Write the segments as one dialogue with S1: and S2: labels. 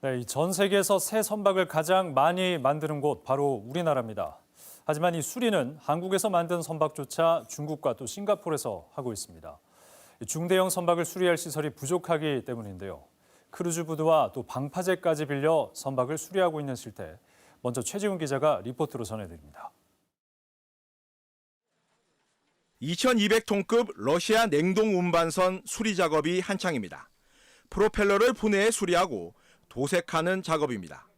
S1: 네, 전 세계에서 새 선박을 가장 많이 만드는 곳 바로 우리나라입니다. 하지만 이 수리는 한국에서 만든 선박조차 중국과 또 싱가포르에서 하고 있습니다. 중대형 선박을 수리할 시설이 부족하기 때문인데요. 크루즈 부두와 또 방파제까지 빌려 선박을 수리하고 있는 실태. 먼저 최지훈 기자가 리포트로 전해드립니다.
S2: 2200톤급 러시아 냉동 운반선 수리 작업이 한창입니다. 프로펠러를 분해해 수리하고 도색하는 작업입니다.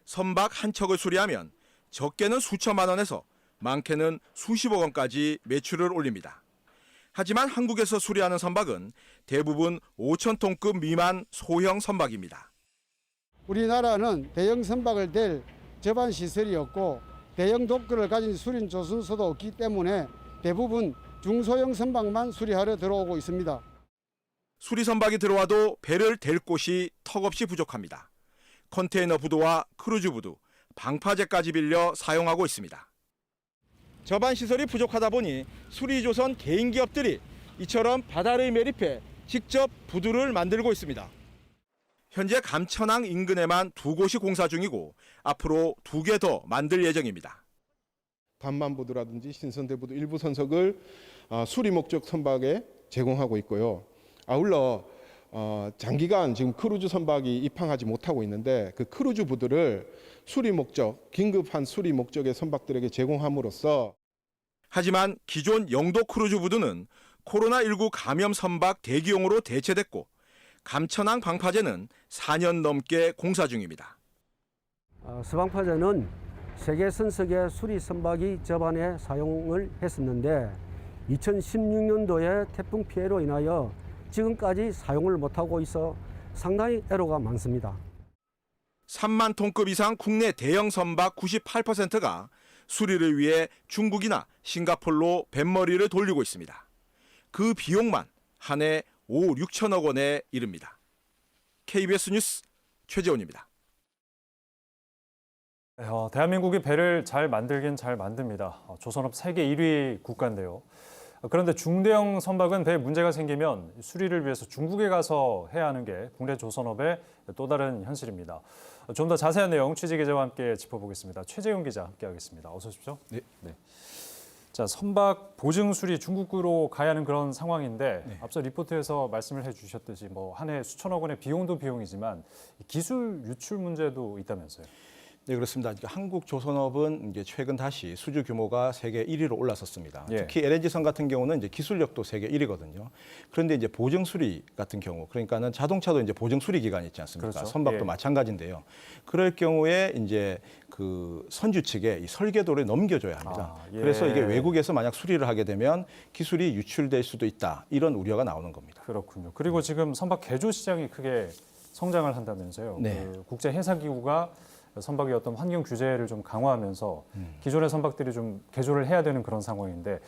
S2: 선박 한 척을 수리하면 적게는 수천만 원에서 많게는 수십억 원까지 매출을 올립니다. 하지만 한국에서 수리하는 선박은 대부분 5,000톤급 미만 소형 선박입니다.
S3: 우리나라는 대형 선박을 댈 접안 시설이 없고 대형 도크를 가진 수린 조선소도 없기 때문에 대부분 중소형 선박만 수리하러 들어오고 있습니다.
S2: 수리 선박이 들어와도 배를 댈 곳이 턱없이 부족합니다. 컨테이너 부두와 크루즈 부두, 방파제까지 빌려 사용하고 있습니다. 접안 시설이 부족하다 보니 수리조선 개인 기업들이 이처럼 바다를 매립해 직접 부두를 만들고 있습니다. 현재 감천항 인근에만 2곳이 공사 중이고 앞으로 2개 더 만들 예정입니다.
S4: 단만부두라든지 신선대부두 일부 선석을 수리 목적 선박에 제공하고 있고요. 아울러 장기간 지금 크루즈 선박이 입항하지 못하고 있는데 그 크루즈 부두를 수리 목적, 긴급한 수리 목적의 선박들에게 제공함으로써
S2: 하지만 기존 영도 크루즈 부두는 코로나19 감염 선박 대기용으로 대체됐고 감천항 방파제는 4년 넘게 공사 중입니다.
S5: 서방파제는 세계 선석의 수리 선박이 접안에 사용을 했었는데 2016년도에 태풍 피해로 인하여 지금까지 사용을 못하고 있어 상당히 애로가 많습니다.
S2: 3만 톤급 이상 국내 대형 선박 98%가 수리를 위해 중국이나 싱가포르로 뱃머리를 돌리고 있습니다. 그 비용만 한 해 5, 6천억 원에 이릅니다. KBS 뉴스 최재원입니다.
S1: 대한민국이 배를 잘 만들긴 잘 만듭니다. 조선업 세계 1위 국가인데요. 그런데 중대형 선박은 배에 문제가 생기면 수리를 위해서 중국에 가서 해야 하는 게 국내 조선업의 또 다른 현실입니다. 좀 더 자세한 내용 취재 기자와 함께 짚어보겠습니다. 최재훈 기자 함께하겠습니다. 어서 오십시오.
S2: 네.
S1: 자, 선박 보증 수리 중국으로 가야 하는 그런 상황인데
S2: 네.
S1: 앞서 리포트에서 말씀을 해주셨듯이 한 해 수천억 원의 비용도 비용이지만 기술 유출 문제도 있다면서요.
S6: 네, 그렇습니다. 한국 조선업은 이제 최근 다시 수주 규모가 세계 1위로 올라섰습니다.
S1: 예.
S6: 특히 LNG선 같은 경우는 이제 기술력도 세계 1위거든요. 그런데 이제 보증 수리 같은 경우, 그러니까는 자동차도 이제 보증 수리 기간이 있지 않습니까?
S1: 그렇죠.
S6: 선박도
S1: 예.
S6: 마찬가지인데요. 그럴 경우에 이제 그 선주 측에 이 설계도를 넘겨줘야 합니다.
S1: 예.
S6: 그래서 이게 외국에서 만약 수리를 하게 되면 기술이 유출될 수도 있다. 이런 우려가 나오는 겁니다.
S1: 그렇군요. 그리고 지금 선박 개조 시장이 크게 성장을 한다면서요.
S6: 네.
S1: 국제 해상기구가 선박의 어떤 환경 규제를 좀 강화하면서 기존의 선박들이 좀 개조를 해야 되는 그런 상황인데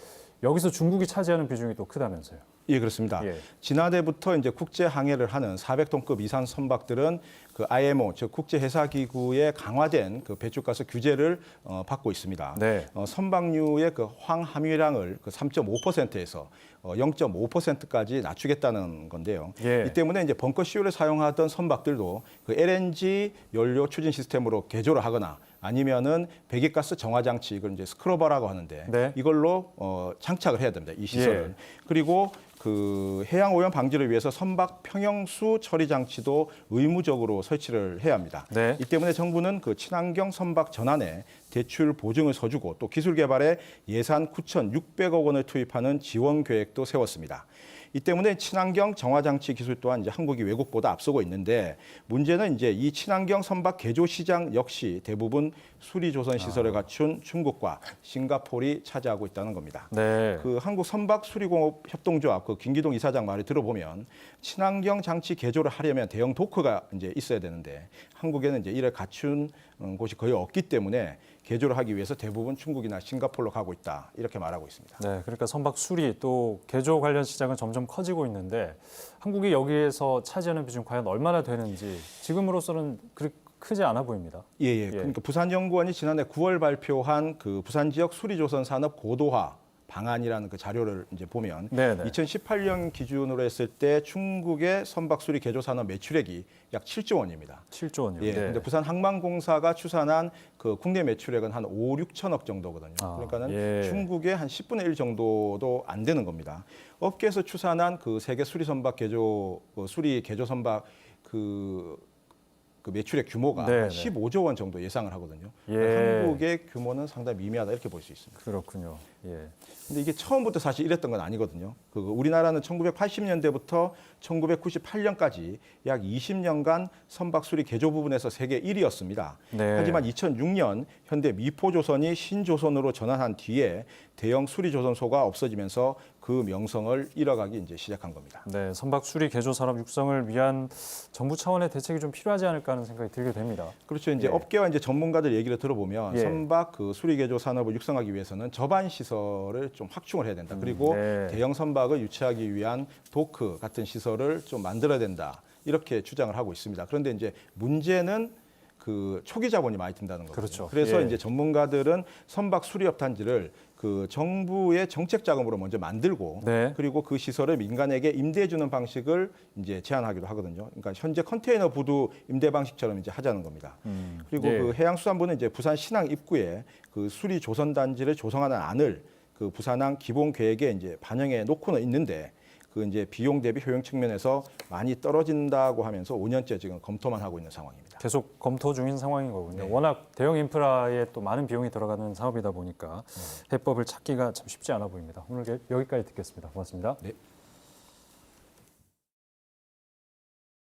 S1: 여기서 중국이 차지하는 비중이 또 크다면서요.
S6: 예, 그렇습니다.
S1: 예.
S6: 지난해부터 이제 국제 항해를 하는 400톤급 이상 선박들은 그 IMO, 즉 국제해사기구의 강화된 그 배출가스 규제를 받고 있습니다.
S1: 네.
S6: 선박류의 그 황함유량을 그 3.5%에서 0.5%까지 낮추겠다는 건데요.
S1: 예.
S6: 이 때문에 이제 벙커시유를 사용하던 선박들도 그 LNG 연료 추진 시스템으로 개조를 하거나 아니면은 배기가스 정화 장치, 이걸 이제 스크러버라고 하는데
S1: 네.
S6: 이걸로 장착을 해야 됩니다. 이 시설을.
S1: 예.
S6: 그리고 그 해양 오염 방지를 위해서 선박 평형수 처리 장치도 의무적으로 설치를 해야 합니다.
S1: 네.
S6: 이 때문에 정부는 그 친환경 선박 전환에 대출 보증을 서주고 또 기술 개발에 예산 9,600억 원을 투입하는 지원 계획도 세웠습니다. 이 때문에 친환경 정화 장치 기술 또한 이제 한국이 외국보다 앞서고 있는데 문제는 이제 이 친환경 선박 개조 시장 역시 대부분 수리 조선 시설을 갖춘 중국과 싱가포르이 차지하고 있다는 겁니다.
S1: 네.
S6: 그 한국 선박 수리공업 협동조합 그 김기동 이사장 말을 들어보면 친환경 장치 개조를 하려면 대형 도크가 이제 있어야 되는데 한국에는 이제 이를 갖춘 곳이 거의 없기 때문에 개조를 하기 위해서 대부분 중국이나 싱가포르로 가고 있다 이렇게 말하고 있습니다.
S1: 네, 그러니까 선박 수리 또 개조 관련 시장은 점점 커지고 있는데 한국이 여기에서 차지하는 비중 과연 얼마나 되는지 지금으로서는 그렇게 크지 않아 보입니다.
S6: 예. 그러니까 부산연구원이 지난해 9월 발표한 그 부산 지역 수리조선 산업 고도화 방안이라는 그 자료를 이제 보면
S1: 네네.
S6: 2018년 기준으로 했을 때 중국의 선박 수리 개조 산업 매출액이 약 7조 원입니다.
S1: 7조 원이요.
S6: 예,
S1: 네.
S6: 근데 부산 항만공사가 추산한 그 국내 매출액은 한 5, 6천억 정도거든요.
S1: 아,
S6: 그러니까는
S1: 예.
S6: 중국의 한 10분의 1 정도도 안 되는 겁니다. 업계에서 추산한 그 세계 수리 선박 개조 수리 개조 선박 그 매출액 규모가
S1: 네네.
S6: 한 15조 원 정도 예상을 하거든요.
S1: 예.
S6: 그러니까 한국의 규모는 상당히 미미하다 이렇게 볼 수 있습니다.
S1: 그렇군요. 예.
S6: 근데 이게 처음부터 사실 이랬던 건 아니거든요. 우리나라는 1980년대부터 1998년까지 약 20년간 선박 수리 개조 부분에서 세계 1위였습니다.
S1: 네.
S6: 하지만 2006년 현대 미포조선이 신조선으로 전환한 뒤에 대형 수리 조선소가 없어지면서 그 명성을 잃어가기 이제 시작한 겁니다.
S1: 네, 선박 수리 개조 산업 육성을 위한 정부 차원의 대책이 좀 필요하지 않을까 하는 생각이 들게 됩니다.
S6: 그렇죠. 이제
S1: 예.
S6: 업계와 이제 전문가들 얘기를 들어보면
S1: 예.
S6: 선박 그 수리 개조 산업을 육성하기 위해서는 저반 시설을 좀 확충을 해야 된다. 그리고
S1: 네.
S6: 대형 선박을 유치하기 위한 도크 같은 시설을 좀 만들어야 된다. 이렇게 주장을 하고 있습니다. 그런데 이제 문제는 그 초기 자본이 많이 든다는 거죠.
S1: 그렇죠.
S6: 그래서
S1: 예.
S6: 이제 전문가들은 선박 수리업 단지를 그 정부의 정책 자금으로 먼저 만들고
S1: 네.
S6: 그리고 그 시설을 민간에게 임대해 주는 방식을 이제 제안하기도 하거든요. 그러니까 현재 컨테이너 부두 임대 방식처럼 이제 하자는 겁니다. 그리고
S1: 예.
S6: 그 해양수산부는 이제 부산 신항 입구에 그 수리 조선 단지를 조성하는 안을 그 부산항 기본 계획에 이제 반영해 놓고는 있는데 그 이제 비용 대비 효용 측면에서 많이 떨어진다고 하면서 5년째 지금 검토만 하고 있는 상황입니다.
S1: 계속 검토 중인 상황인 거군요.
S6: 네.
S1: 워낙 대형 인프라에 또 많은 비용이 들어가는 사업이다 보니까 해법을 찾기가 참 쉽지 않아 보입니다. 오늘 여기까지 듣겠습니다. 고맙습니다.
S6: 네.